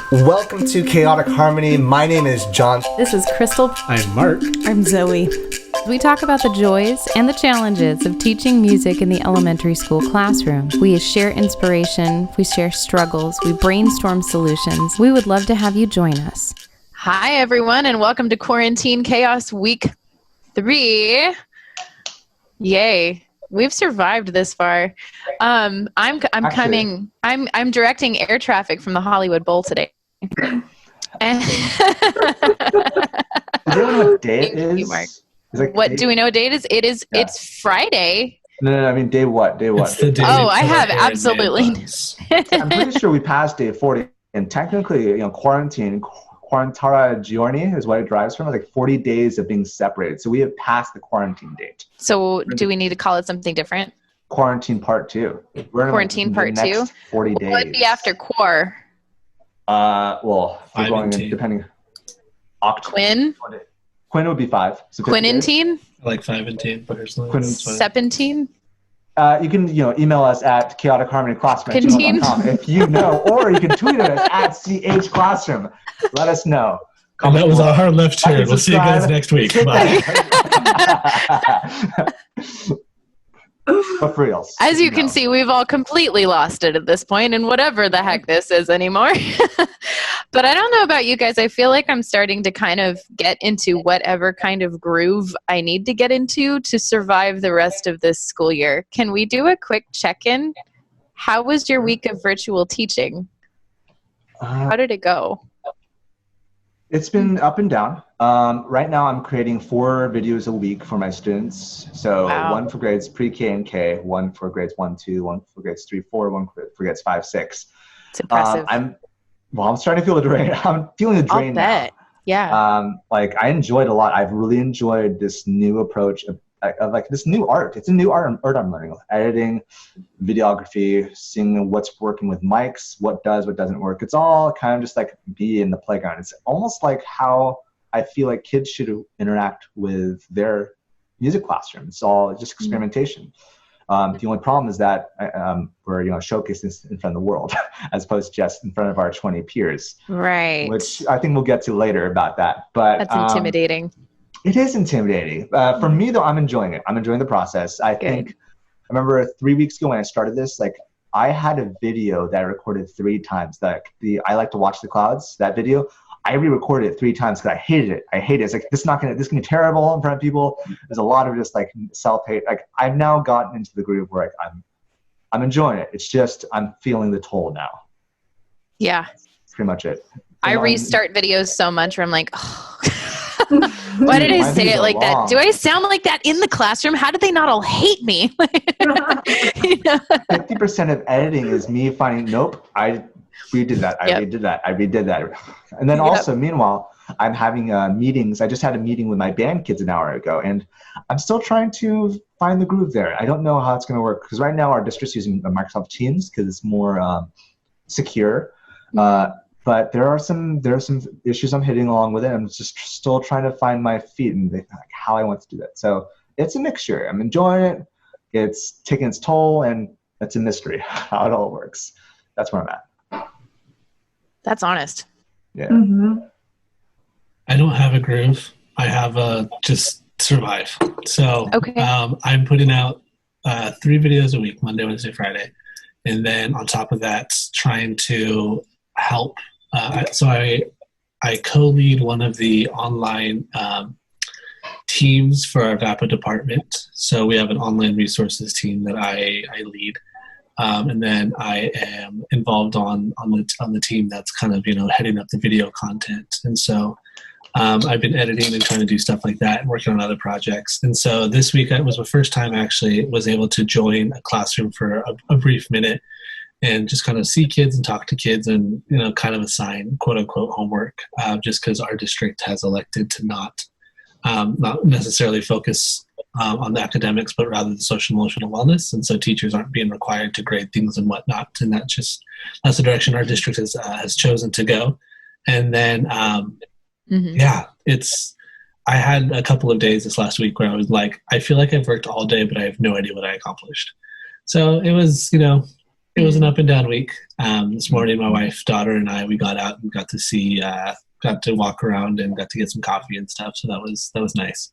Welcome to Chaotic Harmony. My name is John. This is Crystal. I'm Mark. I'm Zoe. We talk about the joys and the challenges of teaching music in the elementary school classroom. We share inspiration, we share struggles, we brainstorm solutions. We would love to have you join us. Hi, everyone, and welcome to Quarantine Chaos Week 3. Yay. We've survived this far. I'm directing air traffic from the Hollywood Bowl today. Do you know what day it is? You, Mark. Do we know what date it is? Yeah. It's Friday. No, I mean day what? Day what? I have absolutely. I'm pretty sure we passed day 40, and technically, quarantara giorni is what it drives from. It's like 40 days of being separated. So we have passed the quarantine date. So do we need to call it something different? Quarantine part 2. We're quarantine part 2. 40 days. What would be after quar? Well, we're going in, depending. Quinn would be 5. So Quinintine? I like 5 and 10 personally. Sepentine? You can email us at chaoticharmonyclassroom@gmail.com if you know, or you can tweet us at chclassroom. Let us know. And that was our hard left turn. We'll see you guys next week. Bye. But for reals, as you can see, we've all completely lost it at this point, and whatever the heck this is anymore. But I don't know about you guys. I feel like I'm starting to kind of get into whatever kind of groove I need to get into to survive the rest of this school year. Can we do a quick check-in? How was your week of virtual teaching? How did it go? It's been up and down. Right now I'm creating 4 videos a week for my students. So wow. 1 for grades pre-K and K, 1 for grades 1, 2, 1 for grades 3, 4, 1 for grades 5, 6. It's impressive. I'm starting to feel the drain. I'm feeling the drain now. Yeah. I enjoyed a lot. I've really enjoyed this new approach of this new art. It's a new art I'm learning. Editing, videography, seeing what's working with mics, what doesn't work. It's all kind of just like be in the playground. It's almost like how I feel like kids should interact with their music classroom. It's all just experimentation. The only problem is that we're showcasing this in front of the world as opposed to just in front of our 20 peers. Right. Which I think we'll get to later about that. But that's intimidating. It is intimidating. For me, though, I'm enjoying it. I'm enjoying the process. I remember 3 weeks ago when I started this, I had a video that I recorded 3 times. I Like to Watch the Clouds, that video. I re-recorded it 3 times because I hated it. It's like, this is going to be terrible in front of people. There's a lot of just self-hate. I've now gotten into the groove where I'm enjoying it. It's just, I'm feeling the toll now. Yeah. That's pretty much it. I restart videos so much where I'm like, oh. Why did I say it like that? Do I sound like that in the classroom? How did they not all hate me? 50% of editing is me finding, nope, I redid that. I redid that. And then also, meanwhile, I'm having meetings. I just had a meeting with my band kids an hour ago, and I'm still trying to find the groove there. I don't know how it's going to work because right now our district's using Microsoft Teams because it's more secure. But there are some issues I'm hitting along with it. I'm just still trying to find my feet and how I want to do that. So it's a mixture. I'm enjoying it. It's taking its toll, and it's a mystery how it all works. That's where I'm at. That's honest. Yeah. Mm-hmm. I don't have a groove. I have a just survive. So okay. I'm putting out 3 videos a week, Monday, Wednesday, Friday. And then on top of that, trying to help. So I co-lead one of the online teams for our VAPA department. So we have an online resources team that I lead. And then I am involved on the team that's kind of, heading up the video content. And so I've been editing and trying to do stuff like that and working on other projects. And so this week it was the first time I actually was able to join a classroom for a brief minute and just kind of see kids and talk to kids and, kind of assign quote unquote homework, just because our district has elected to not necessarily focus on the academics, but rather the social emotional wellness. And so teachers aren't being required to grade things and whatnot. And that's the direction our district has chosen to go. And then, I had a couple of days this last week where I was like, I feel like I've worked all day, but I have no idea what I accomplished. So it was, It was an up and down week. This morning, my wife, daughter, and I, we got out and got to walk around and got to get some coffee and stuff. So that was nice.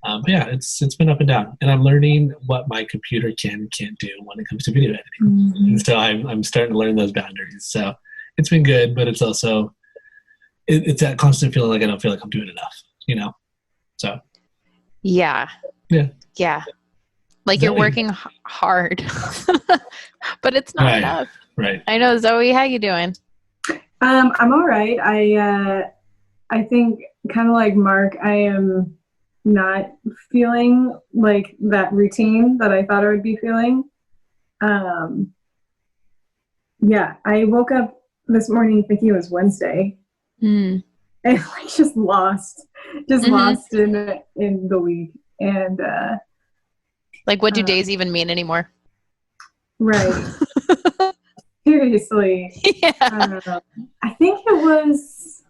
But yeah, it's been up and down, and I'm learning what my computer can and can't do when it comes to video editing. And so I'm starting to learn those boundaries. So it's been good, but it's also it's that constant feeling like I don't feel like I'm doing enough, So yeah. Like you're working hard, but it's not enough. Right. I know, Zoe. How you doing? I'm all right. I think kind of like Marc, I am not feeling like that routine that I thought I would be feeling. Yeah, I woke up this morning thinking it was Wednesday, and like just lost in the week. And like, what do days even mean anymore? Right. Seriously. Yeah. I think it was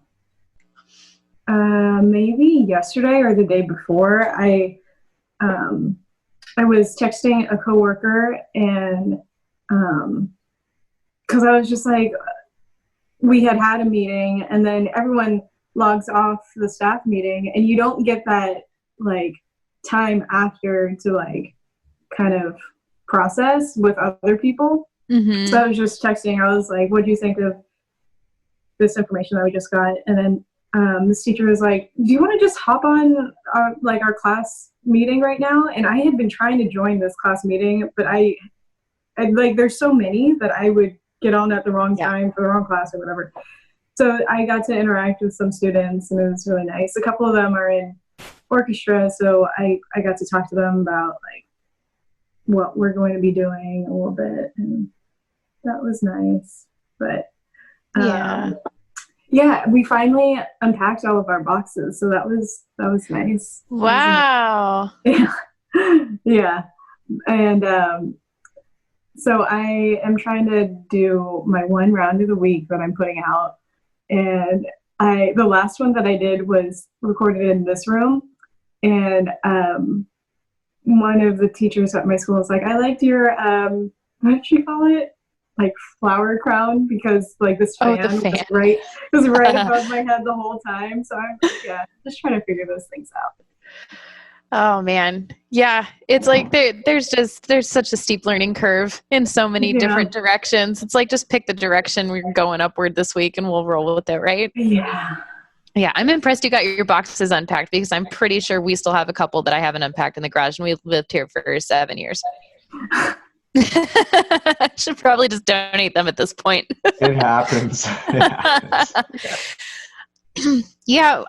maybe yesterday or the day before. I was texting a coworker, and because I was just like, we had a meeting, and then everyone logs off the staff meeting, and you don't get that like time after to like kind of process with other people. So I was just texting. I was like, what do you think of this information that we just got? And then this teacher was like, do you want to just hop on our class meeting right now? And I had been trying to join this class meeting, but I like, there's so many that I would get on at the wrong time for the wrong class or whatever. So I got to interact with some students, and it was really nice. A couple of them are in orchestra, so I got to talk to them about like what we're going to be doing a little bit, and that was nice. But yeah, we finally unpacked all of our boxes, so that was nice. Wow. Yeah. And so I am trying to do my one round of the week that I'm putting out, and the last one that I did was recorded in this room, and one of the teachers at my school was like, I liked your what did she call it? Like flower crown, because like this fan, was right above my head the whole time. So I'm just trying to figure those things out. Oh man. Yeah. It's like there's such a steep learning curve in so many different directions. It's like, just pick the direction we're going upward this week and we'll roll with it, right? Yeah. Yeah. I'm impressed you got your boxes unpacked, because I'm pretty sure we still have a couple that I haven't unpacked in the garage, and we've lived here for 7 years. I should probably just donate them at this point. It happens. Yeah,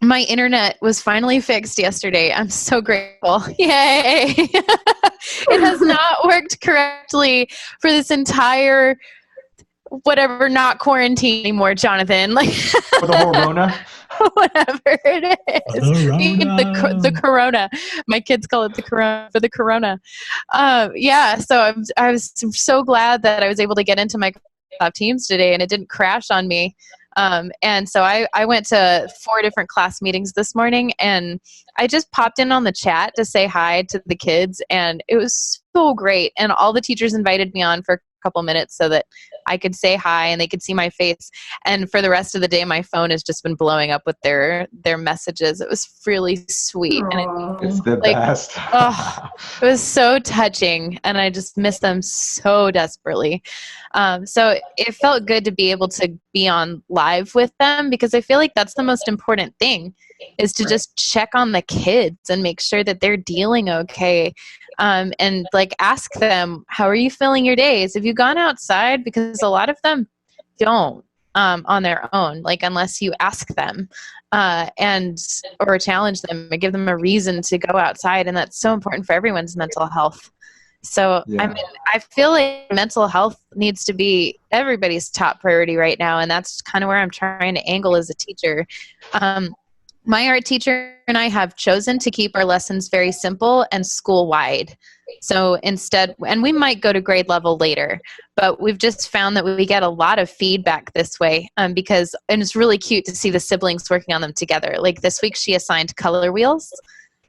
my internet was finally fixed yesterday. I'm so grateful. Yay! It has not worked correctly for this entire not quarantine anymore, Jonathan. Like for the whole Rona? Whatever it is. The corona. My kids call it the corona, for the corona. So I was so glad that I was able to get into Microsoft Teams today, and it didn't crash on me. And so I went to 4 different class meetings this morning, and I just popped in on the chat to say hi to the kids, and it was so great. And all the teachers invited me on for a couple minutes so that I could say hi and they could see my face. And for the rest of the day, my phone has just been blowing up with their messages. It was really sweet. Aww. And it's the best. It was so touching, and I just miss them so desperately. So it felt good to be able to be on live with them, because I feel like that's the most important thing, is to just check on the kids and make sure that they're dealing okay. And like ask them, how are you feeling your days? Have you gone outside? Because a lot of them don't on their own, like unless you ask them or challenge them or give them a reason to go outside. And that's so important for everyone's mental health. So, I mean, I feel like mental health needs to be everybody's top priority right now. And that's kind of where I'm trying to angle as a teacher. My art teacher and I have chosen to keep our lessons very simple and school-wide. So instead, and we might go to grade level later, but we've just found that we get a lot of feedback this way, and it's really cute to see the siblings working on them together. Like this week, she assigned color wheels.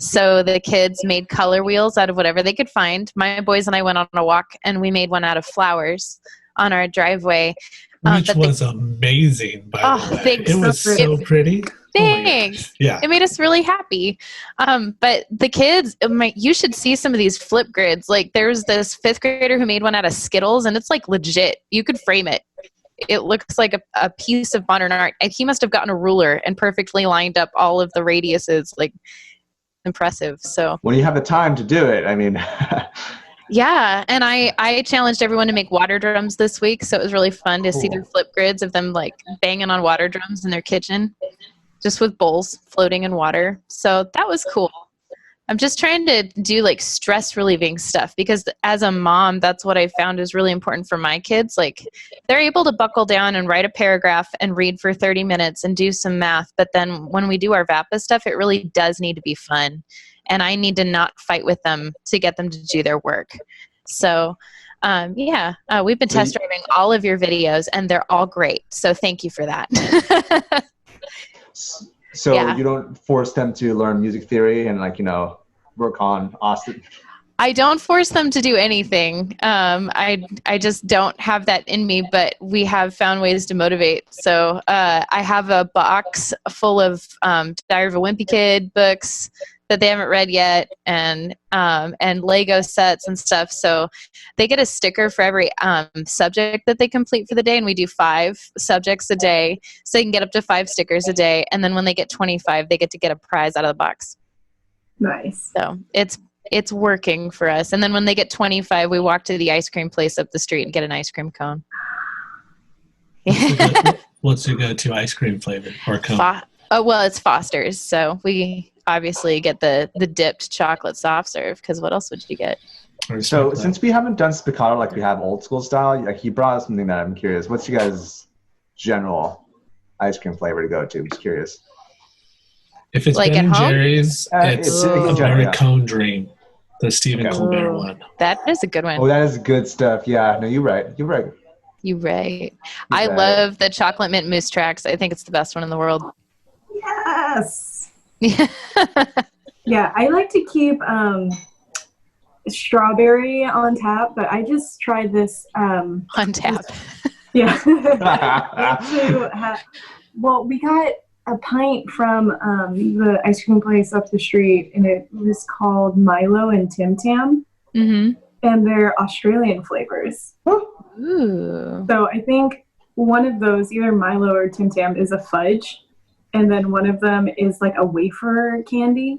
So the kids made color wheels out of whatever they could find. My boys and I went on a walk, and we made one out of flowers on our driveway. Which was amazing, by the way. Thanks. It was so pretty. Thanks. Oh yeah. It made us really happy. But the kids, you should see some of these flip grids. Like there's this 5th grader who made one out of Skittles, and it's like legit. You could frame it. It looks like a piece of modern art. And he must have gotten a ruler and perfectly lined up all of the radiuses. Like impressive. So when you have the time to do it, I mean. Yeah, and I challenged everyone to make water drums this week, so it was really fun to see their flip grids of them like banging on water drums in their kitchen, just with bowls floating in water. So that was cool. I'm just trying to do like stress relieving stuff because as a mom, that's what I found is really important for my kids. Like they're able to buckle down and write a paragraph and read for 30 minutes and do some math. But then when we do our VAPA stuff, it really does need to be fun. And I need to not fight with them to get them to do their work. So, we've been test driving all of your videos, and they're all great. So thank you for that. So you don't force them to learn music theory and work on Austin? I don't force them to do anything. I just don't have that in me, but we have found ways to motivate. So I have a box full of Diary of a Wimpy Kid books that they haven't read yet, and Lego sets and stuff. So they get a sticker for every subject that they complete for the day, and we do 5 subjects a day, so they can get up to 5 stickers a day. And then when they get 25, they get to get a prize out of the box. Nice. So it's working for us. And then when they get 25, we walk to the ice cream place up the street and get an ice cream cone. What's your go-to ice cream flavor or cone? It's Foster's. So we obviously get the dipped chocolate soft serve because what else would you get? So since we haven't done Spiccato like we have old school style, like he brought us something that I'm curious. What's you guys' general ice cream flavor to go to? I'm just curious. If it's like Ben and at home? Jerry's, it's Cone Dream, the Stephen Colbert one. That is a good one. Oh, that is good stuff. Yeah, no, you're right. You're right. I love the chocolate mint mousse tracks. I think it's the best one in the world. Yes. Yeah, I like to keep strawberry on tap, but I just tried this. On tap. Yeah. Well, we got a pint from the ice cream place up the street, and it was called Milo and Tim Tam. Mm-hmm. And they're Australian flavors. Ooh. So I think one of those, either Milo or Tim Tam, is a fudge, and then one of them is like a wafer candy.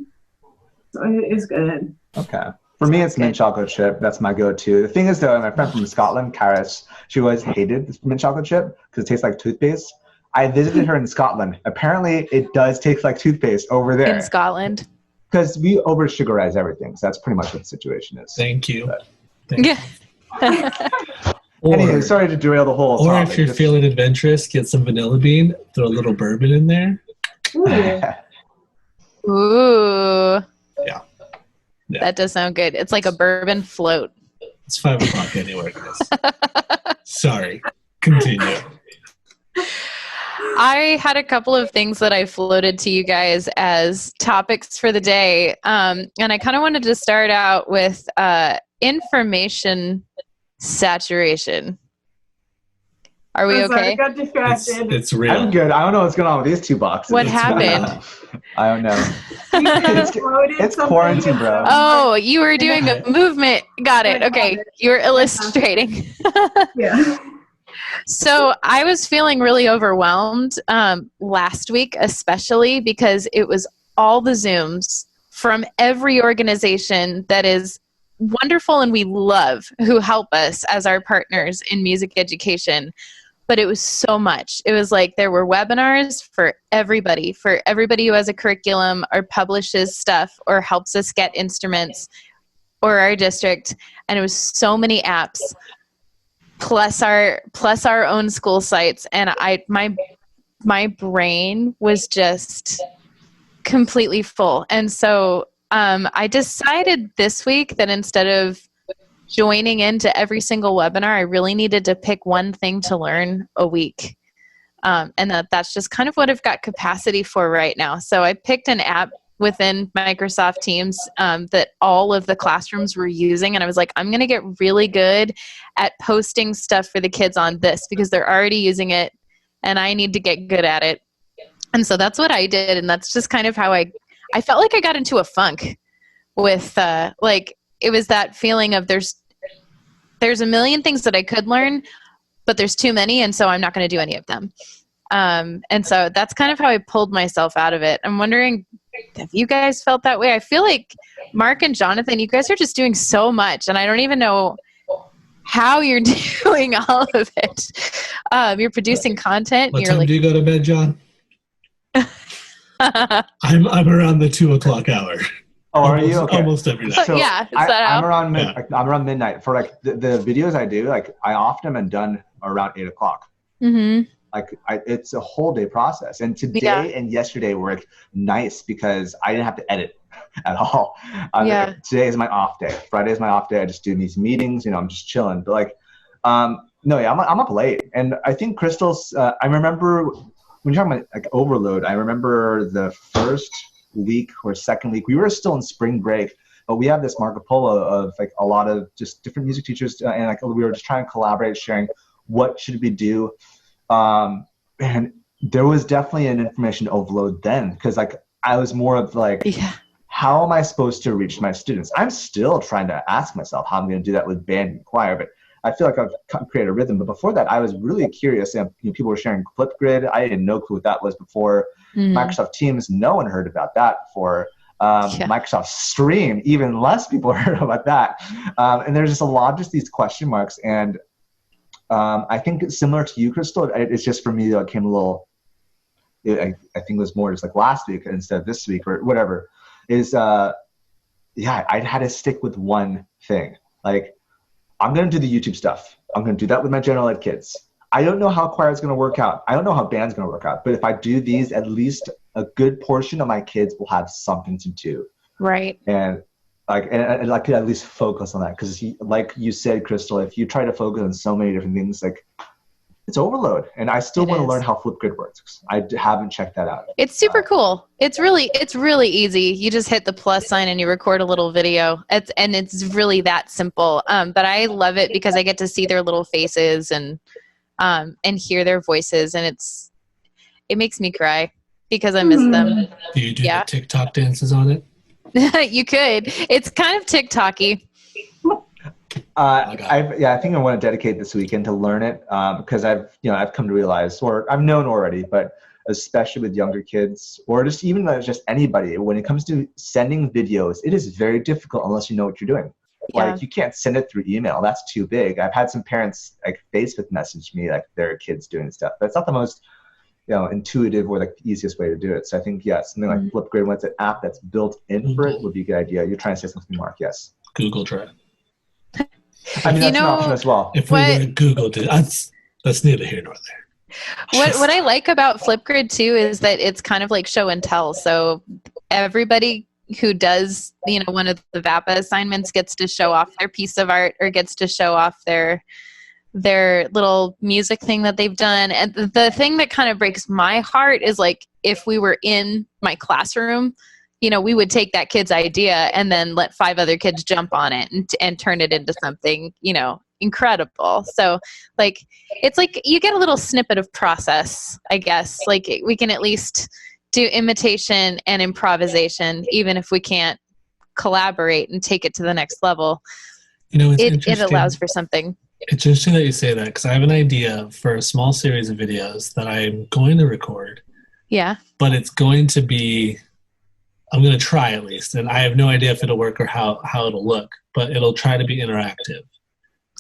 So it is good. Okay. For me, it's mint chocolate chip. That's my go-to. The thing is, though, my friend from Scotland, Karis, she always hated this mint chocolate chip because it tastes like toothpaste. I visited her in Scotland. Apparently, it does taste like toothpaste over there. In Scotland? Because we over-sugarize everything. So that's pretty much what the situation is. Thank you. Yeah. Anyway, sorry to derail the whole topic. Or if you're feeling adventurous, get some vanilla bean, throw a little bourbon in there. Ooh. Yeah. That does sound good. It's like a bourbon float. It's 5 o'clock anywhere, Chris. Sorry. Continue. I had a couple of things that I floated to you guys as topics for the day. And I kind of wanted to start out with information saturation. Are we okay? I got distracted. It's real. I'm good. I don't know what's going on with these 2 boxes. What happened? I don't know. It's quarantine, bro. Oh, you were doing a movement. Got it. Okay. You were illustrating. Yeah. So I was feeling really overwhelmed last week, especially because it was all the Zooms from every organization that is wonderful and we love, who help us as our partners in music education. But it was so much. It was like there were webinars for everybody who has a curriculum or publishes stuff or helps us get instruments or our district. And it was so many apps. Plus our own school sites, and my brain was just completely full. And so I decided this week that instead of joining into every single webinar, I really needed to pick one thing to learn a week, and that's just kind of what I've got capacity for right now. So I picked an app within Microsoft Teams that all of the classrooms were using. And I was like, I'm going to get really good at posting stuff for the kids on this because they're already using it and I need to get good at it. And so that's what I did. And that's just kind of how I felt like I got into a funk with like, it was that feeling of there's a million things that I could learn, but there's too many. And so I'm not going to do any of them. And so that's kind of how I pulled myself out of it. I'm wondering, have you guys felt that way? I feel like Marc and Jonathan, you guys are just doing so much and I don't even know how you're doing all of it. You're producing content. What time do you go to bed, John? I'm around the 2:00 hour. Oh, are you? Okay. Almost every night. So, yeah, I'm around midnight for like the videos I do. Like I often am done around 8:00. Mm-hmm. Like it's a whole day process. And today and yesterday were like nice because I didn't have to edit at all. Today is my off day. Friday is my off day. I just do these meetings. I'm just chilling. But like, I'm up late. And I think Crystal's. I remember when you're talking about like overload. I remember the first week or second week we were still in spring break, but we have this Marco Polo of like a lot of just different music teachers, and like we were just trying to collaborate, sharing what should we do. And there was definitely an information overload then because like I was more of like, how am I supposed to reach my students? I'm still trying to ask myself how I'm going to do that with band and choir, but I feel like I've created a rhythm. But before that, I was really curious. People were sharing Flipgrid. I didn't know what that was before. Microsoft Teams, no one heard about that before. Microsoft Stream, even less people heard about that. And there's just a lot of just these question marks. And I think it's similar to you, Crystal. It's just for me that it came a little, I think it was more just like last week instead of this week or whatever, I had to stick with one thing. Like, I'm going to do the YouTube stuff. I'm going to do that with my general ed kids. I don't know how choir is going to work out. I don't know how band's going to work out. But if I do these, at least a good portion of my kids will have something to do. Right. And I could at least focus on that. Because like you said, Crystal, if you try to focus on so many different things, like it's overload. And I still want to learn how Flipgrid works. I haven't checked that out. It's super cool. It's really easy. You just hit the plus sign and you record a little video. It's really that simple. But I love it because I get to see their little faces and hear their voices, and it makes me cry because I miss them. Do you do the TikTok dances on it? You could. It's kind of TikTok-y. I think I want to dedicate this weekend to learn it because I've come to realize, or I've known already, but especially with younger kids or just even just anybody, when it comes to sending videos, it is very difficult unless you know what you're doing. Like you can't send it through email. That's too big. I've had some parents like Facebook message me like their kids doing stuff. That's not the most intuitive or like the easiest way to do it. So I think something like Flipgrid, when it's an app that's built in for it, would be a good idea. You're trying to say something, Mark? Yes. Google Drive. I mean, that's an option as well. If we were to Google it, that's neither here nor there. What I like about Flipgrid too is that it's kind of like show and tell. So everybody who does, one of the VAPA assignments gets to show off their piece of art or gets to show off their little music thing that they've done. And the thing that kind of breaks my heart is like, if we were in my classroom, we would take that kid's idea and then let 5 other kids jump on it and turn it into something, incredible. So like, it's like you get a little snippet of process, I guess. Like we can at least do imitation and improvisation, even if we can't collaborate and take it to the next level. It allows for something. It's interesting that you say that because I have an idea for a small series of videos that I'm going to record. Yeah. But it's going to be, I'm going to try at least, and I have no idea if it'll work or how it'll look, but it'll try to be interactive.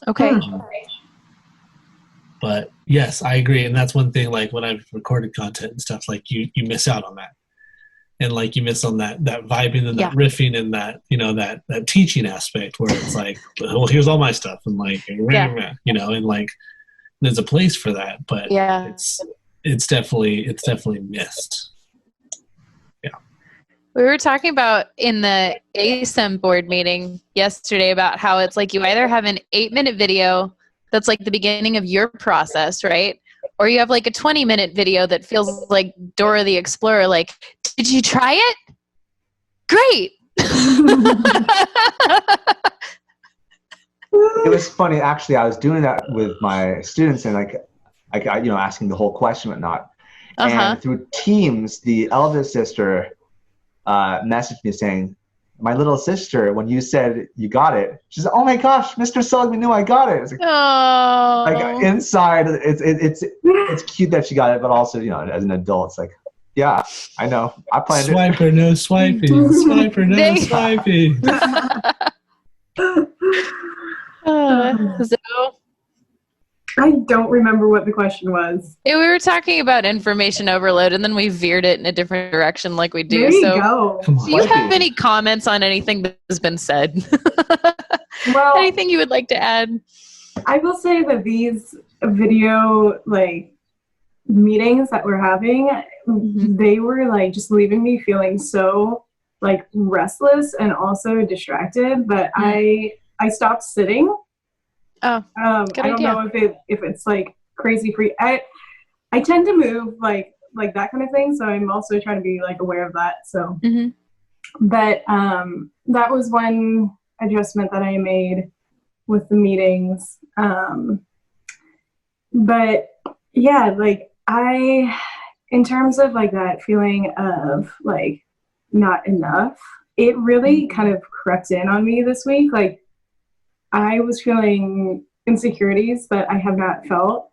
Okay. But yes, I agree. And that's one thing, like when I've recorded content and stuff, like you miss out on that. And like you miss on that vibing and that riffing and that, that teaching aspect where it's like, well, here's all my stuff. And like, and like there's a place for that, but it's definitely missed. Yeah. We were talking about in the ASEM board meeting yesterday about how it's like you either have an 8-minute video that's like the beginning of your process, right? Or you have like a 20-minute video that feels like Dora the Explorer. Like, did you try it? Great. It was funny, actually. I was doing that with my students, and asking the whole question, and whatnot. And through Teams, the eldest sister messaged me saying, "My little sister, when you said you got it," she said, "Oh my gosh, Mr. Seligman knew I got it." It's like inside, it's cute that she got it, but also, as an adult, it's like, yeah, I know. I planned it. Swiper, no swiping. Swiper, no swiping. So I don't remember what the question was. we were talking about information overload, and then we veered it in a different direction like we do. There you go. Do you have any comments on anything that has been said? Well, anything you would like to add? I will say that these video meetings that we're having, they were just leaving me feeling so restless and also distracted that I stopped sitting. Oh, good I don't idea. know if it's crazy free. I tend to move like that kind of thing, so I'm also trying to be aware of that. So, but that was one adjustment that I made with the meetings. But yeah, in terms of that feeling of not enough, it really kind of crept in on me this week. I was feeling insecurities that I have not felt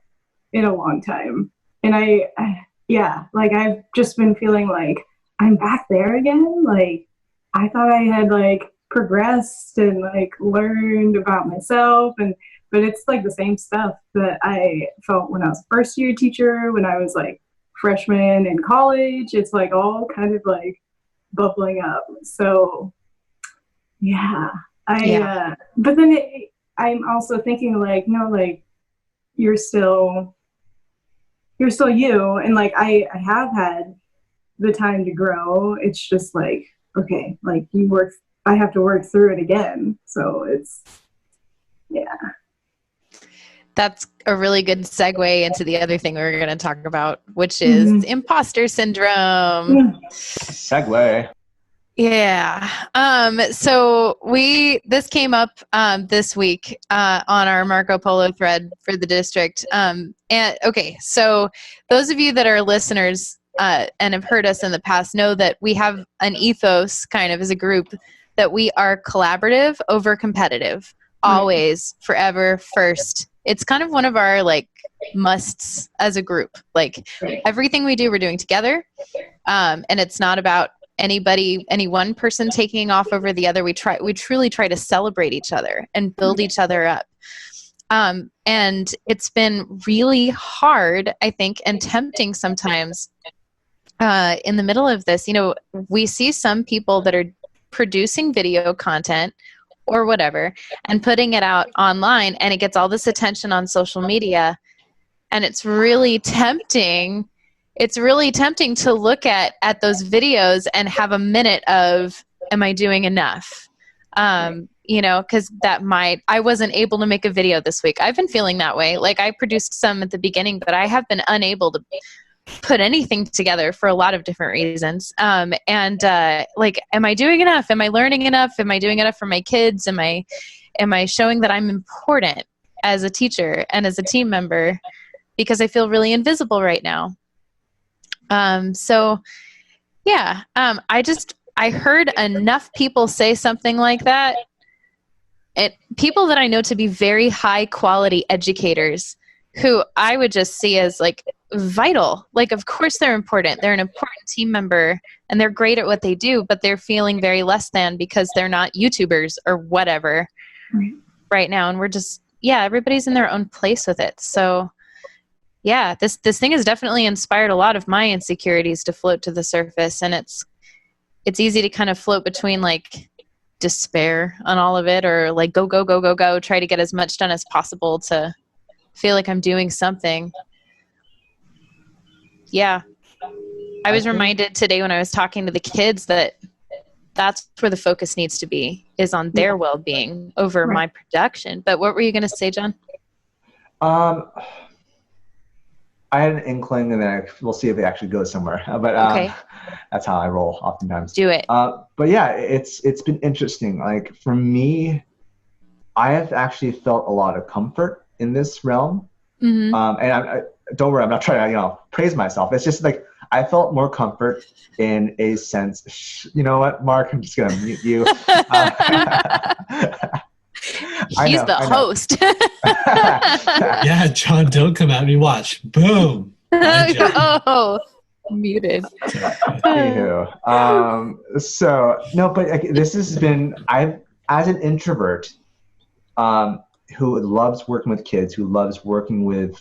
in a long time. And I've just been feeling I'm back there again. I thought I had progressed and learned about myself, but it's the same stuff that I felt when I was a first year teacher, when I was freshman in college. It's all kind of bubbling up. So yeah. But then I'm also thinking no, you're still you, and I have had the time to grow. It's just okay, I have to work through it again. So it's That's a really good segue into the other thing we're going to talk about, which is imposter syndrome. Segue. Yeah. So this came up this week on our Marco Polo thread for the district. So those of you that are listeners and have heard us in the past know that we have an ethos kind of as a group that we are collaborative over competitive, always, forever, first. It's kind of one of our musts as a group. Everything we do, we're doing together, and it's not about any one person taking off over the other. We truly try to celebrate each other and build each other up. And it's been really hard, I think, and tempting sometimes in the middle of this. We see some people that are producing video content or whatever and putting it out online, and it gets all this attention on social media, and it's really tempting. It's really tempting to look at those videos and have a minute of, am I doing enough? Because I wasn't able to make a video this week. I've been feeling that way. I produced some at the beginning, but I have been unable to put anything together for a lot of different reasons. Am I doing enough? Am I learning enough? Am I doing enough for my kids? Am I showing that I'm important as a teacher and as a team member? Because I feel really invisible right now. I heard enough people say something like that. People that I know to be very high quality educators who I would just see as vital. Of course they're important. They're an important team member and they're great at what they do, but they're feeling very less than because they're not YouTubers or whatever right now. And we're just, everybody's in their own place with it. So yeah, this thing has definitely inspired a lot of my insecurities to float to the surface, and it's easy to kind of float between despair on all of it, or go, try to get as much done as possible to feel like I'm doing something. Yeah. I was reminded today when I was talking to the kids that that's where the focus needs to be, is on their well-being over my production. But what were you going to say, John? I had an inkling, and then we'll see if it actually goes somewhere. But Okay. that's how I roll oftentimes. Do it. But yeah, it's been interesting. Like for me, I have actually felt a lot of comfort in this realm. Mm-hmm. And I don't worry, I'm not trying to praise myself. It's just like I felt more comfort in a sense. You know what, Mark? I'm just gonna mute you. He's the host. Yeah, John, don't come at me. Watch. Boom. Oh, muted. Anywho, so no, but this has been, as an introvert, who loves working with kids, who loves working with,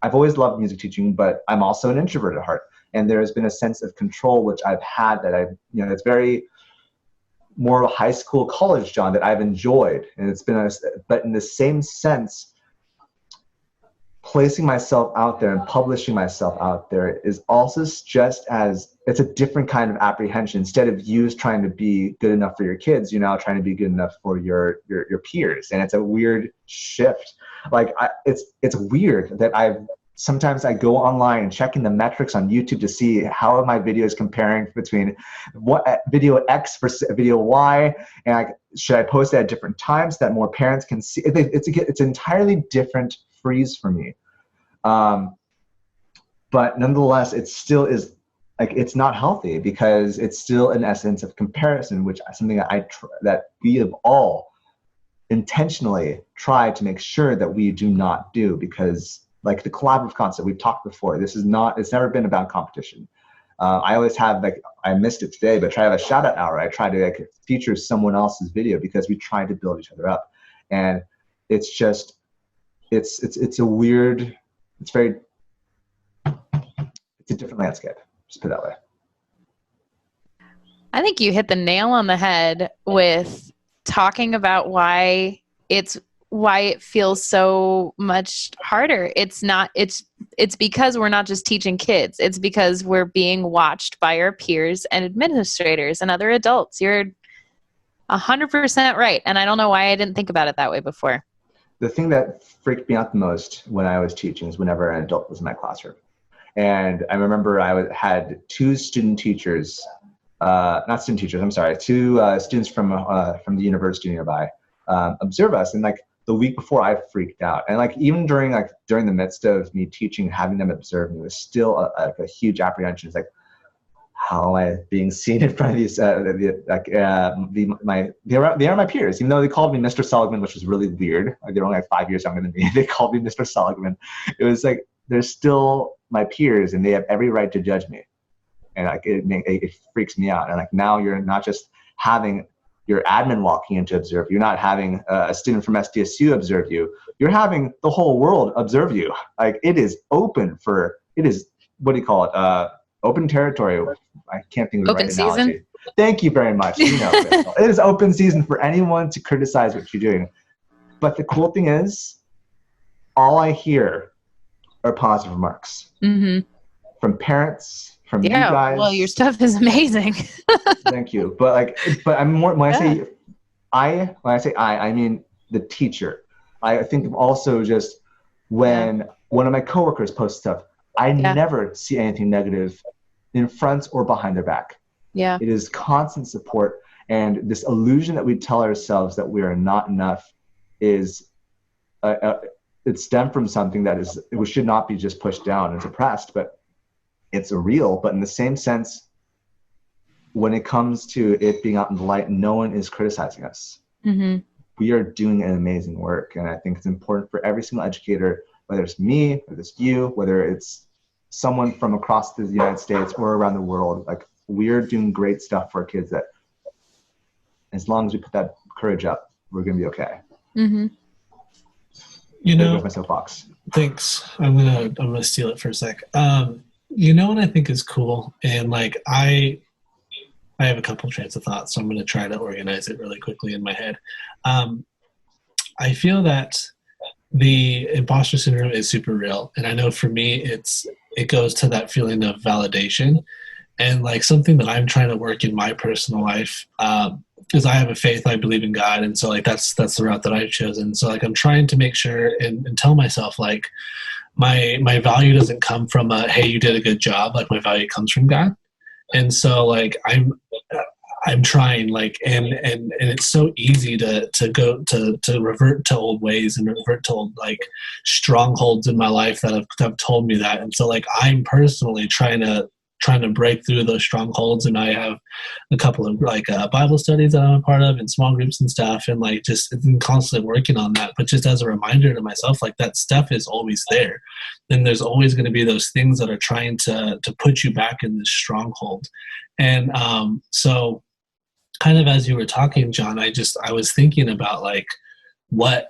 I've always loved music teaching, but I'm also an introvert at heart. And there has been a sense of control, which I've had it's very more high school, college, John, that I've enjoyed. And it's been, but in the same sense, placing myself out there and publishing myself out there is also just as, it's a different kind of apprehension. Instead of you trying to be good enough for your kids, you're now trying to be good enough for your peers. And it's a weird shift. Like it's weird that sometimes I go online and checking the metrics on YouTube to see how are my videos comparing between what video X versus video Y, and should I post it at different times so that more parents can see? It's entirely different freeze for me. But nonetheless, it still is it's not healthy because it's still an essence of comparison, which is something that we have all intentionally tried to make sure that we do not do, because like the collaborative concept we've talked before, it's never been about competition. I always have I missed it today, but try to have a shout out hour. I try to feature someone else's video because we try to build each other up. And it's just, it's a weird, it's a different landscape. Just put it that way. I think you hit the nail on the head with talking about why it feels so much harder. It's because we're not just teaching kids. It's because we're being watched by our peers and administrators and other adults. You're 100% right. And I don't know why I didn't think about it that way before. The thing that freaked me out the most when I was teaching is whenever an adult was in my classroom. And I remember I had two student teachers, two students from the university nearby observe us. And the week before, I freaked out. And even during the midst of me teaching, having them observe me was still a huge apprehension. It's how am I being seen in front of these? They are my peers, even though they called me Mr. Seligman, which was really weird. They're only 5 years younger than me. They called me Mr. Seligman. It was they're still my peers, and they have every right to judge me. And it freaks me out. And now you're not just having your admin walking in to observe. You're not having a student from SDSU observe you. You're having the whole world observe you. It is open for, it is, what do you call it? Open territory. I can't think of the right analogy. Thank you very much. It is open season for anyone to criticize what you're doing. But the cool thing is, all I hear are positive remarks from parents, from you guys. Well, your stuff is amazing. Thank you. But I'm more, when I say I mean the teacher. I think also just when one of my coworkers posts stuff, I never see anything negative in front or behind their back. Yeah. It is constant support, and this illusion that we tell ourselves that we are not enough is it stemmed from something that it should not be just pushed down and suppressed, but it's real. But in the same sense, when it comes to it being out in the light, no one is criticizing us. Mm-hmm. We are doing an amazing work, and I think it's important for every single educator, whether it's me, whether it's you, whether it's someone from across the United States or around the world, we're doing great stuff for our kids, that as long as we put that courage up, we're going to be okay. Mm-hmm. There's my soapbox. Thanks. I'm gonna steal it for a sec. What I think is cool, and I have a couple trains of thought, so I'm gonna try to organize it really quickly in my head. I feel that the imposter syndrome is super real, and I know for me it goes to that feeling of validation, and something that I'm trying to work in my personal life, because I have a faith, I believe in God, and so that's the route that I've chosen. So I'm trying to make sure and tell myself my value doesn't come from a, hey, you did a good job. Like my value comes from God. And so like I'm trying, like, and it's so easy to go to revert to old ways and revert to old like strongholds in my life that have told me that. And so like I'm personally trying to break through those strongholds, and I have a couple of like Bible studies that I'm a part of and small groups and stuff, and like just constantly working on that. But just as a reminder to myself, like that stuff is always there, and there's always going to be those things that are trying to put you back in this stronghold. And so kind of as you were talking, John, I was thinking about like what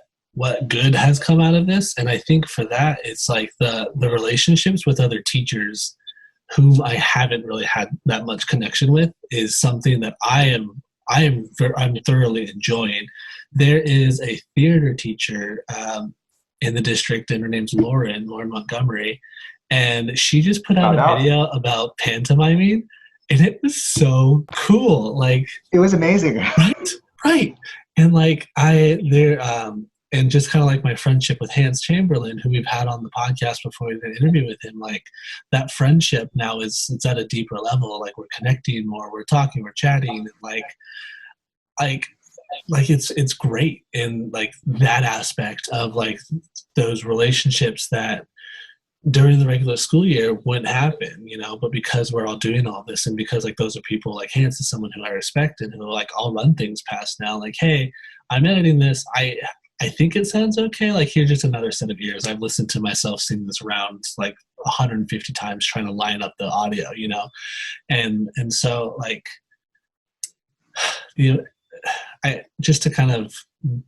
good has come out of this. And I think for that, it's like the relationships with other teachers whom I haven't really had that much connection with is something that I'm thoroughly enjoying. There is a theater teacher in the district, and her name's Lauren Montgomery, and she just put out a video about pantomiming, and it was so cool. Like it was amazing. Right. And like and just kind of like my friendship with Hans Chamberlain, who we've had on the podcast before we did an interview with him, like that friendship now it's at a deeper level. Like we're connecting more, we're talking, we're chatting, and like it's great in like that aspect of like those relationships that during the regular school year wouldn't happen, you know, but because we're all doing all this, and because like those are people like Hans is someone who I respect and who like I'll run things past now, like, hey, I'm editing this, I think it sounds okay. Like, here's just another set of ears. I've listened to myself sing this round like 150 times trying to line up the audio, you know? And so like, you know, I just to kind of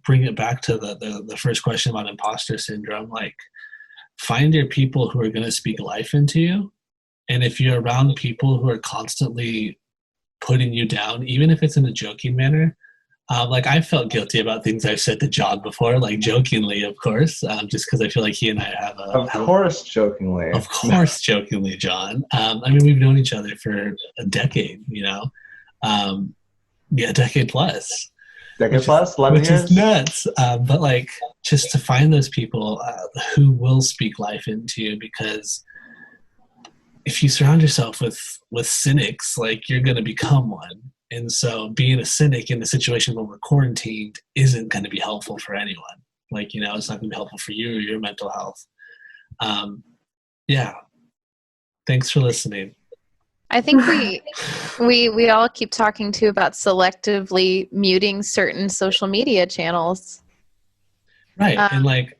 bring it back to the first question about imposter syndrome, like find your people who are going to speak life into you. And if you're around people who are constantly putting you down, even if it's in a joking manner, like I felt guilty about things I've said to John before, like jokingly, of course, just because I feel like he and I have jokingly. Of course, jokingly, John. I mean, we've known each other for a decade, you know, a decade plus. 11 years? Is nuts. But like, just to find those people who will speak life into you, because if you surround yourself with cynics, like you're going to become one. And so being a cynic in a situation where we're quarantined isn't going to be helpful for anyone. Like, you know, it's not going to be helpful for you or your mental health. Yeah. Thanks for listening. I think we all keep talking too about selectively muting certain social media channels. Right. And like,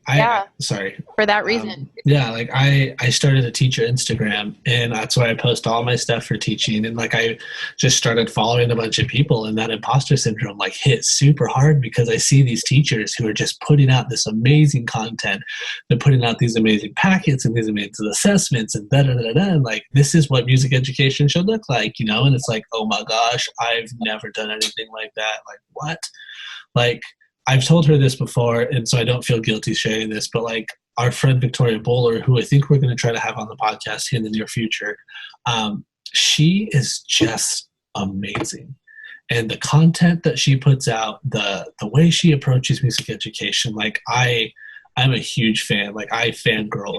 sorry. For that reason. Like I started a teacher Instagram, and that's where I post all my stuff for teaching. And like, I just started following a bunch of people, and that imposter syndrome like hit super hard because I see these teachers who are just putting out this amazing content. They're putting out these amazing packets and these amazing assessments and and like, this is what music education should look like, you know? And it's like, oh my gosh, I've never done anything like that. Like what? Like, I've told her this before, and so I don't feel guilty sharing this, but like our friend Victoria Bowler, who I think we're going to try to have on the podcast here in the near future, she is just amazing. And the content that she puts out, the way she approaches music education, like I'm a huge fan. Like I fangirl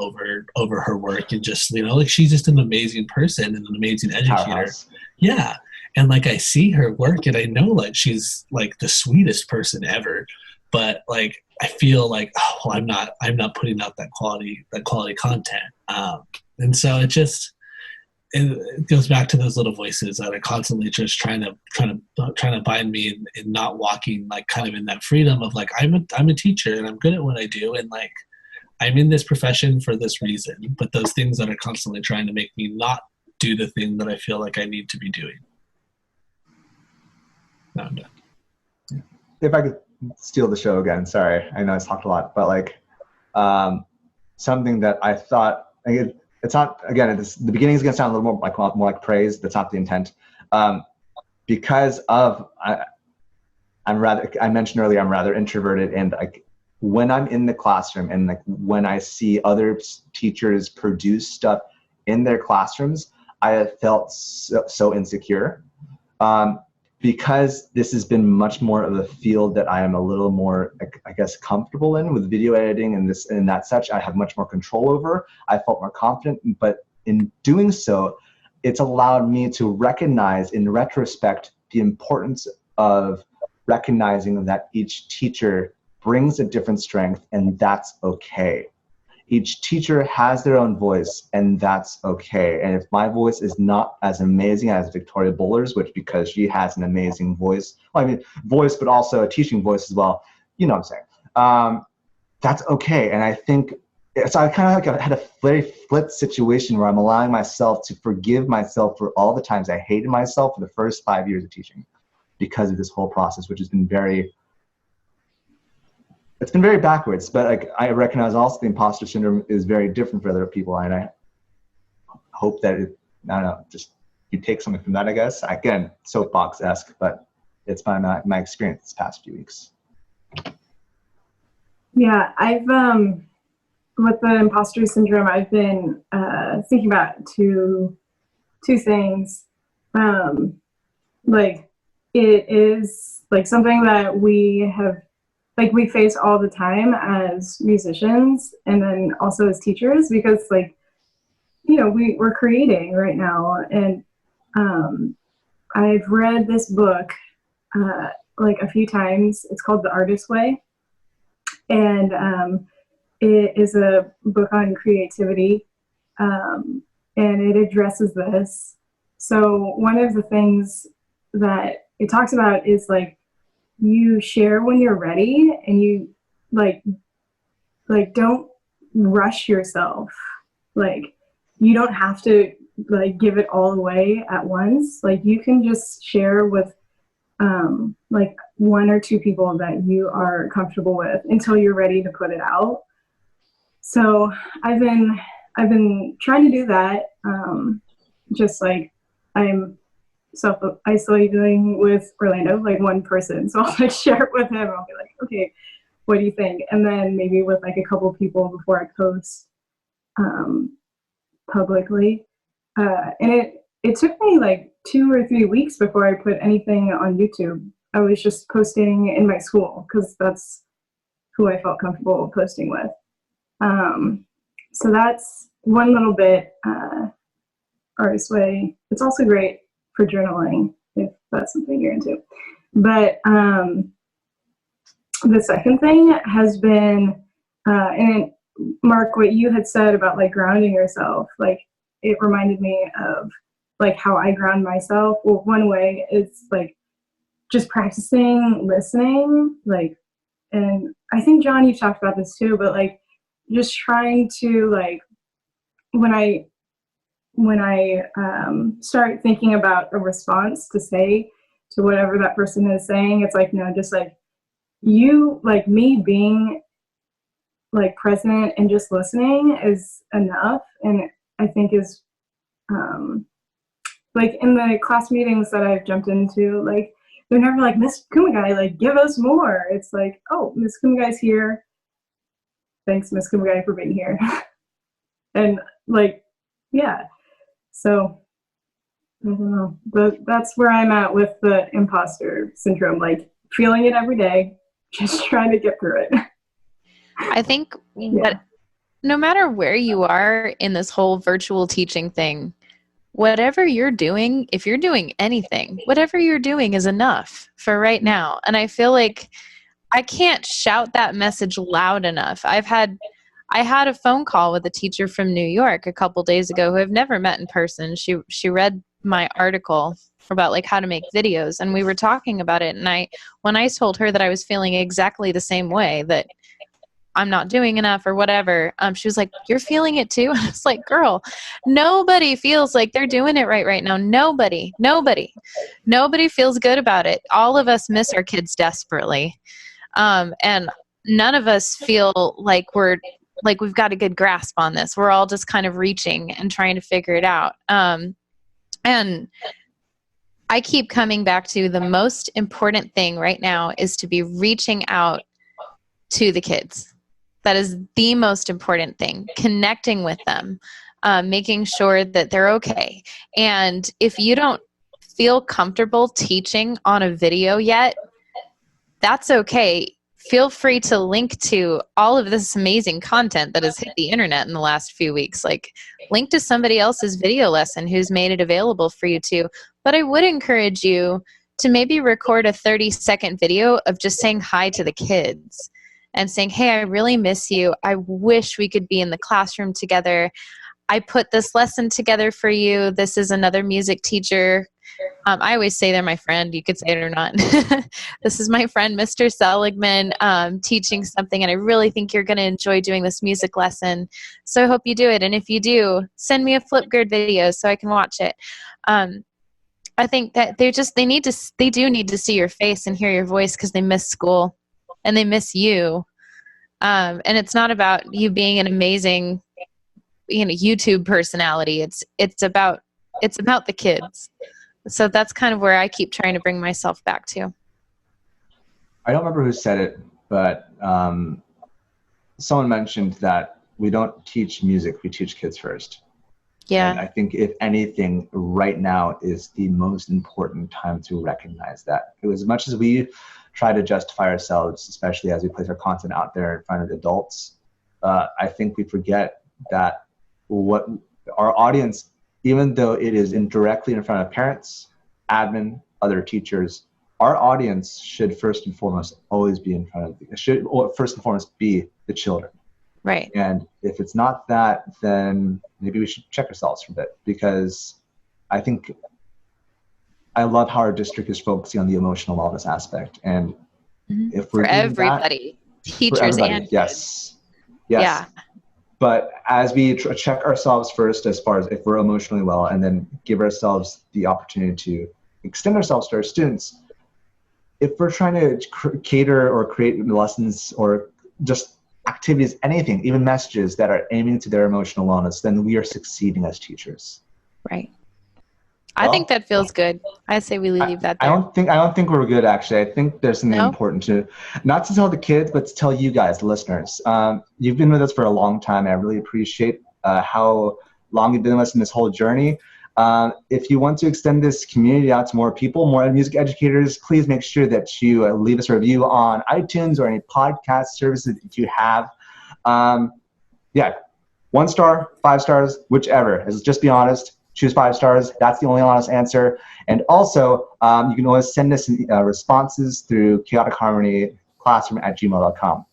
over her work, and just, you know, like she's just an amazing person and an amazing educator. Yeah. And like I see her work, and I know like she's like the sweetest person ever, but like I feel like, oh, well, I'm not putting out that quality content. And so it goes back to those little voices that are constantly just trying to bind me and not walking like kind of in that freedom of like, I'm a teacher and I'm good at what I do, and like I'm in this profession for this reason, but those things that are constantly trying to make me not do the thing that I feel like I need to be doing. No, I'm done. Yeah. If I could steal the show again, sorry. I know I talked a lot, but like something that I thought, it's not, again, the beginning is going to sound a little more like praise. That's not the intent. Because of, I mentioned earlier, I'm rather introverted, and like when I'm in the classroom and like when I see other teachers produce stuff in their classrooms, I have felt so insecure. because this has been much more of a field that I am a little more, I guess, comfortable in with video editing and this and that such, I have much more control over. I felt more confident, but in doing so, it's allowed me to recognize in retrospect the importance of recognizing that each teacher brings a different strength, and that's okay. Each teacher has their own voice, and that's okay. And if my voice is not as amazing as Victoria Buller's, which because she has an amazing voice, well, I mean, voice, but also a teaching voice as well, you know what I'm saying? That's okay. And I think, so I kind of like had a very flip situation where I'm allowing myself to forgive myself for all the times I hated myself for the first 5 years of teaching because of this whole process, which has been it's been very backwards, but like I recognize also the imposter syndrome is very different for other people, and I hope that I don't know, just you take something from that, I guess. Again, soapbox-esque, but it's my experience this past few weeks. Yeah, I've with the imposter syndrome, I've been thinking about two things. Like it is like something that we have. Like we face all the time as musicians and then also as teachers because like, you know, we're creating right now. And I've read this book like a few times. It's called The Artist's Way. And it is a book on creativity and it addresses this. So one of the things that it talks about is like, you share when you're ready and you like don't rush yourself. Like you don't have to like give it all away at once. Like you can just share with like one or two people that you are comfortable with until you're ready to put it out. So I've been trying to do that. Just like I'm self-isolating with Orlando, like one person. So I'll like share it with him. I'll be like, okay, what do you think? And then maybe with like a couple people before I post publicly. And it took me like 2 or 3 weeks before I put anything on YouTube. I was just posting in my school because that's who I felt comfortable posting with. So that's one little bit, Artist's Way. It's also great for journaling if that's something you're into. But the second thing has been, and Marc, what you had said about like grounding yourself, like it reminded me of like how I ground myself. Well, one way is like just practicing listening, like, and I think John, you've talked about this too, but like just trying to like, when I start thinking about a response to say to whatever that person is saying, it's like, no, just like you, like me being like present and just listening is enough. And I think is like in the class meetings that I've jumped into, like they're never like, Miss Kumagai, like give us more. It's like, oh, Miss Kumagai's here. Thanks, Miss Kumagai, for being here. And like, yeah. So I don't know, but that's where I'm at with the imposter syndrome, like feeling it every day, just trying to get through it. I think that no matter where you are in this whole virtual teaching thing, whatever you're doing, if you're doing anything, whatever you're doing is enough for right now. And I feel like I can't shout that message loud enough. I had a phone call with a teacher from New York a couple days ago who I've never met in person. She read my article about like how to make videos, and we were talking about it. And when I told her that I was feeling exactly the same way, that I'm not doing enough or whatever, she was like, "You're feeling it too?" I was like, "Girl, nobody feels like they're doing it right now. Nobody feels good about it. All of us miss our kids desperately, and none of us feel like we've got a good grasp on this. We're all just kind of reaching and trying to figure it out." And I keep coming back to the most important thing right now is to be reaching out to the kids. That is the most important thing, connecting with them, making sure that they're okay. And if you don't feel comfortable teaching on a video yet, that's okay. Feel free to link to all of this amazing content that has hit the internet in the last few weeks. Like, link to somebody else's video lesson who's made it available for you to. But I would encourage you to maybe record a 30-second video of just saying hi to the kids and saying, hey, I really miss you. I wish we could be in the classroom together. I put this lesson together for you. This is another music teacher. I always say they're my friend. You could say it or not. This is my friend, Mr. Seligman, teaching something, and I really think you're going to enjoy doing this music lesson. So I hope you do it. And if you do, send me a Flipgrid video so I can watch it. I think that they do need to see your face and hear your voice because they miss school and they miss you. And it's not about you being an amazing, YouTube personality. It's about the kids. So that's kind of where I keep trying to bring myself back to. I don't remember who said it, but someone mentioned that we don't teach music, we teach kids first. Yeah. And I think if anything, right now is the most important time to recognize that. As much as we try to justify ourselves, especially as we place our content out there in front of adults, I think we forget that what our audience, even though it is indirectly in front of parents, admin, other teachers, our audience should first and foremost always be in front of, first and foremost be the children. Right. And if it's not that, then maybe we should check ourselves for a bit, because I think I love how our district is focusing on the emotional wellness aspect. And if we're for everybody, teachers, for everybody, and yes. Yeah. But as we check ourselves first, as far as if we're emotionally well, and then give ourselves the opportunity to extend ourselves to our students, if we're trying to cater or create lessons or just activities, anything, even messages that are aiming to their emotional wellness, then we are succeeding as teachers. Right. I think that feels good. I say we leave that there. I don't think we're good, actually. I think there's something important to, not to tell the kids, but to tell you guys, the listeners. You've been with us for a long time. I really appreciate how long you've been with us in this whole journey. If you want to extend this community out to more people, more music educators, please make sure that you leave us a review on iTunes or any podcast services that you have. 1 star, 5 stars, whichever. Just be honest. Choose 5 stars. That's the only honest answer. And also, you can always send us responses through chaoticharmonyclassroom@gmail.com.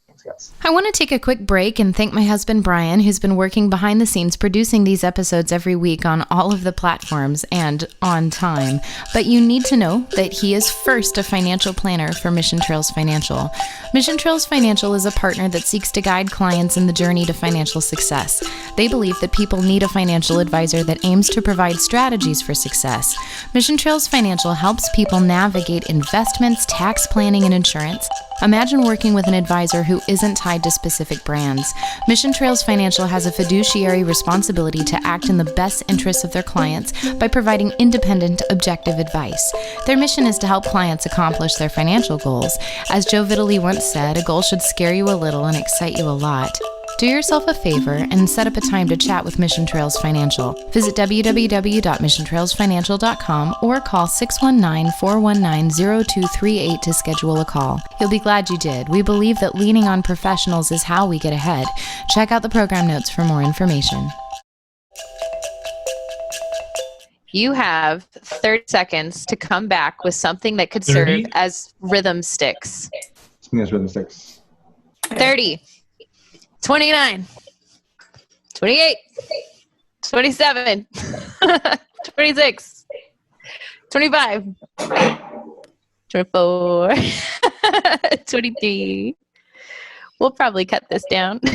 Thanks, guys. I want to take a quick break and thank my husband, Bryan, who's been working behind the scenes producing these episodes every week on all of the platforms and on time. But you need to know that he is first a financial planner for Mission Trails Financial. Mission Trails Financial is a partner that seeks to guide clients in the journey to financial success. They believe that people need a financial advisor that aims to provide strategies for success. Mission Trails Financial helps people navigate investments, tax planning, and insurance. Imagine working with an advisor who isn't tied to specific brands. Mission Trails Financial has a fiduciary responsibility to act in the best interests of their clients by providing independent, objective advice. Their mission is to help clients accomplish their financial goals. As Joe Vitale once said, a goal should scare you a little and excite you a lot. Do yourself a favor and set up a time to chat with Mission Trails Financial. Visit www.missiontrailsfinancial.com or call 619-419-0238 to schedule a call. You'll be glad you did. We believe that leaning on professionals is how we get ahead. Check out the program notes for more information. You have 30 seconds to come back with something that could serve 30? as rhythm sticks. Something as rhythm sticks. 30. 29, 28, 27, 26, 25, 24, 23. We'll probably cut this down. Do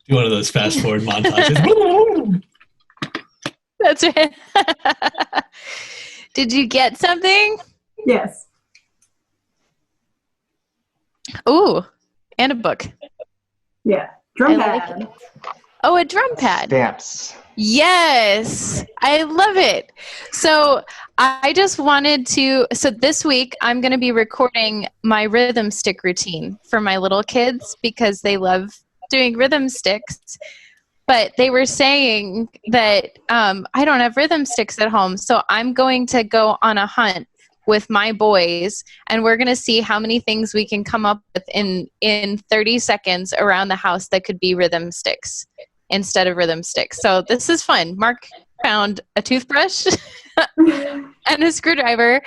one of those fast forward montages. That's right. Did you get something? Yes. Ooh. And a book. Yeah. Drum I pad. like it. Oh, a drum pad. Stamps. Yes. I love it. So I just wanted to, so this week I'm going to be recording my rhythm stick routine for my little kids because they love doing rhythm sticks. But they were saying that I don't have rhythm sticks at home, so I'm going to go on a hunt with my boys, and we're going to see how many things we can come up with in 30 seconds around the house that could be rhythm sticks instead of rhythm sticks. So this is fun. Marc found a toothbrush and a screwdriver,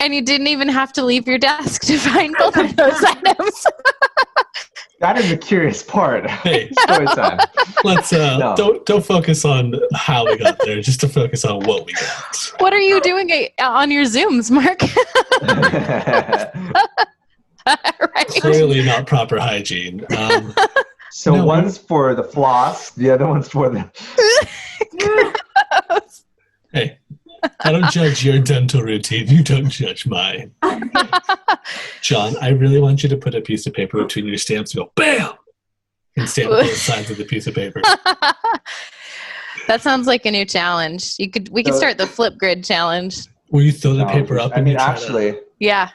and you didn't even have to leave your desk to find both of those items. That is the curious part. Hey, Story time. let's don't focus on how we got there, just to focus on what we got. What are you doing on your Zooms, Marc? Right. Clearly not proper hygiene. So one's for the floss, the other one's for the... Hey, I don't judge your dental routine. You don't judge mine. John, I really want you to put a piece of paper between your stamps and go, BAM! And stamp both sides of the piece of paper. That sounds like a new challenge. We could start the flip grid challenge. Will you throw the paper up? I mean, actually... Yeah.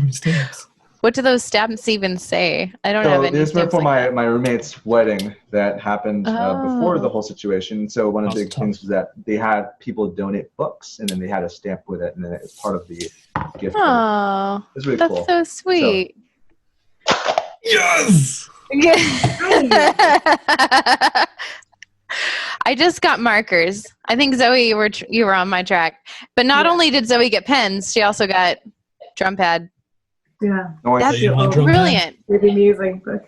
Stamps. What do those stamps even say? I don't have any. These were stamps for like my roommate's wedding that happened before the whole situation. So one of the big things was that they had people donate books, and then they had a stamp with it, and then it was part of the gift. Oh, it was really that's cool. so sweet. Yes! I just got markers. I think Zoe, you were on my track. But not only did Zoe get pens, she also got drum pad. Yeah. That's drum brilliant. Maybe music book.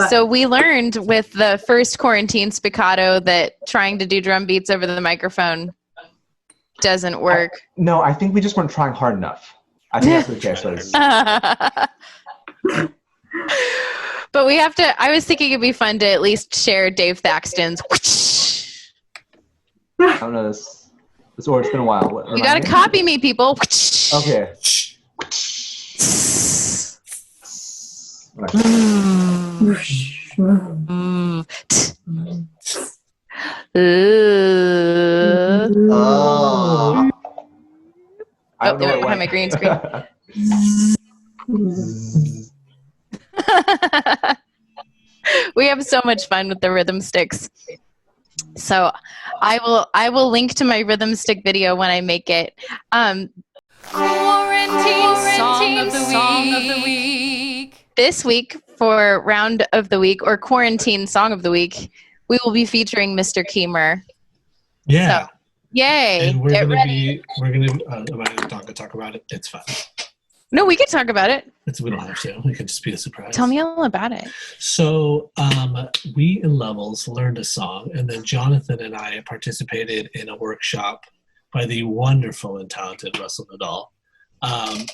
So we learned with the first quarantine Spiccato that trying to do drum beats over the microphone doesn't work. No, I think we just weren't trying hard enough. I think that's the case. But we have to, I was thinking it'd be fun to at least share Dave Thaxton's. I don't know this or it's been a while. You gotta copy me, people. Okay. Oh, they went behind my green screen. We have so much fun with the rhythm sticks. So I will link to my rhythm stick video when I make it. Quarantine song of the week. This week for round of the week or quarantine song of the week, we will be featuring Mr. Keehmer. Yeah. So, yay! And we're Get gonna ready. am I gonna talk about it? It's fine. No, we can talk about it. We don't have to. It could just be a surprise. Tell me all about it. So we in Levels learned a song, and then Jonathan and I participated in a workshop by the wonderful and talented Russel Nadal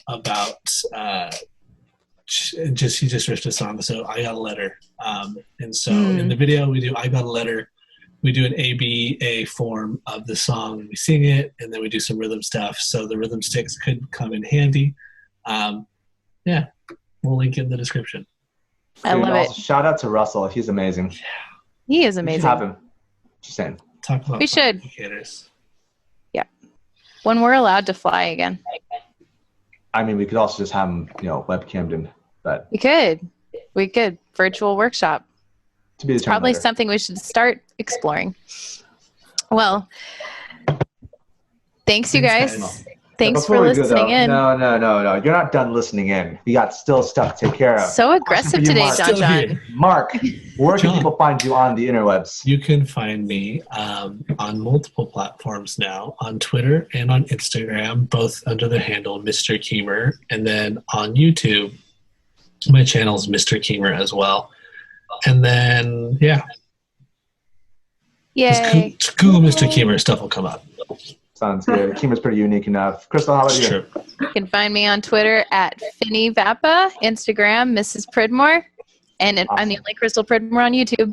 about he just riffed a song. So I Got a Letter. And so in the video we do I Got a Letter. We do an ABA form of the song, and we sing it, and then we do some rhythm stuff. So the rhythm sticks could come in handy. Yeah, we'll link it in the description. I love it. Shout out to Russell. He's amazing. He is amazing. We should have him. Just saying. Talk about we should. Indicators. Yeah. When we're allowed to fly again. I mean, we could also just have him, webcammed in. But We could. Virtual workshop. To be it's probably something we should start exploring. Well, thanks you guys. Thanks for listening in. No. You're not done listening in. You got still stuff to take care of. So aggressive today, John. Marc, where can people find you on the interwebs? You can find me on multiple platforms now, on Twitter and on Instagram, both under the handle Mr. Keehmer. And then on YouTube, my channel is Mr. Keehmer as well. And then, Yay. just Google Mr. Keehmer, stuff will come up. Sounds good. Keehmer's pretty unique enough. Crystal, how about you? You can find me on Twitter at Finny Vappa, Instagram, Mrs. Pridmore, and I'm the only Crystal Pridmore on YouTube.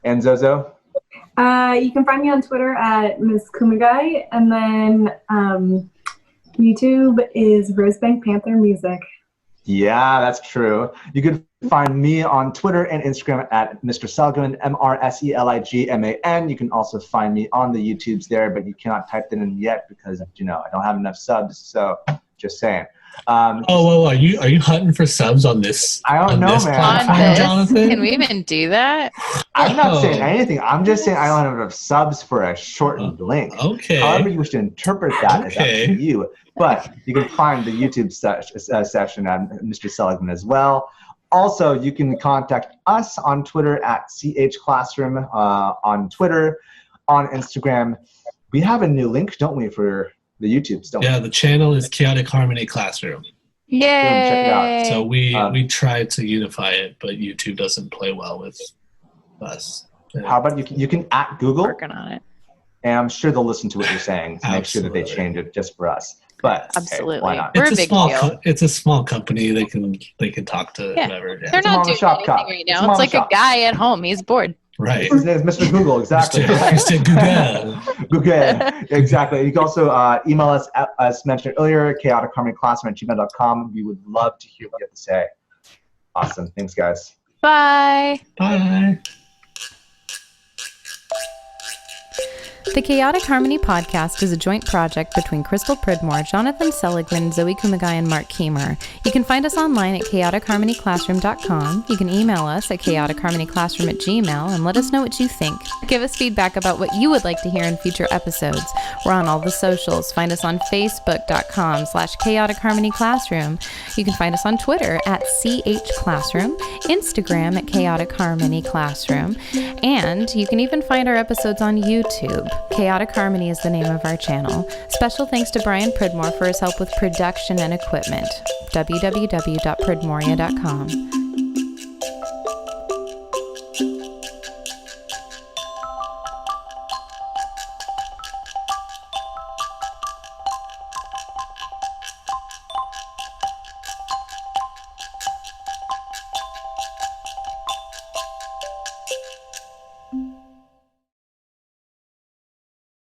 And Zozo? You can find me on Twitter at Ms. Kumagai, and then YouTube is Rosebank Panther Music. Yeah, that's true. You can find me on Twitter and Instagram at Mr. Seligman, MrSeligman. You can also find me on the YouTubes there, but you cannot type that in yet because, I don't have enough subs, so just saying. Are you hunting for subs on this? I don't know, man. Platform, Jonathan? Can we even do that? I'm not saying anything. I'm just saying I don't have enough subs for a shortened link. Okay. However you wish to interpret that is up to you. But you can find the YouTube session at Mr. Seligman as well. Also, you can contact us on Twitter at CHClassroom on Twitter, on Instagram. We have a new link, don't we, for the YouTubes, don't we? Yeah, the channel is Chaotic Harmony Classroom. Yay! Check it out. So we tried to unify it, but YouTube doesn't play well with us. How about you can at Google, Working on it. and I'm sure they'll listen to what you're saying to make sure that they change it just for us. But Absolutely. hey, why not? We're a big deal. It's a small company. They can talk to whoever. Yeah. They're not doing anything right now. It's like a guy at home. He's bored. Right. His name is Mr. Google. Exactly. Mr. Google. Google. Exactly. You can also email us, as mentioned earlier, chaoticharmonyclassroom@gmail.com. We would love to hear what you have to say. Awesome. Thanks, guys. Bye. Bye. The Chaotic Harmony podcast is a joint project between Marc Pridmore, Jonathan Seligman, Zoe Kumagai, and Marc Keehmer. You can find us online at chaoticharmonyclassroom.com. You can email us at chaoticharmonyclassroom@gmail and let us know what you think. Give us feedback about what you would like to hear in future episodes. We're on all the socials. Find us on facebook.com/chaoticharmonyclassroom. You can find us on Twitter at CHClassroom, Instagram at Chaotic Harmony Classroom, and you can even find our episodes on YouTube. Chaotic Harmony is the name of our channel. Special thanks to Bryan Pridmore for his help with production and equipment. www.pridmoria.com.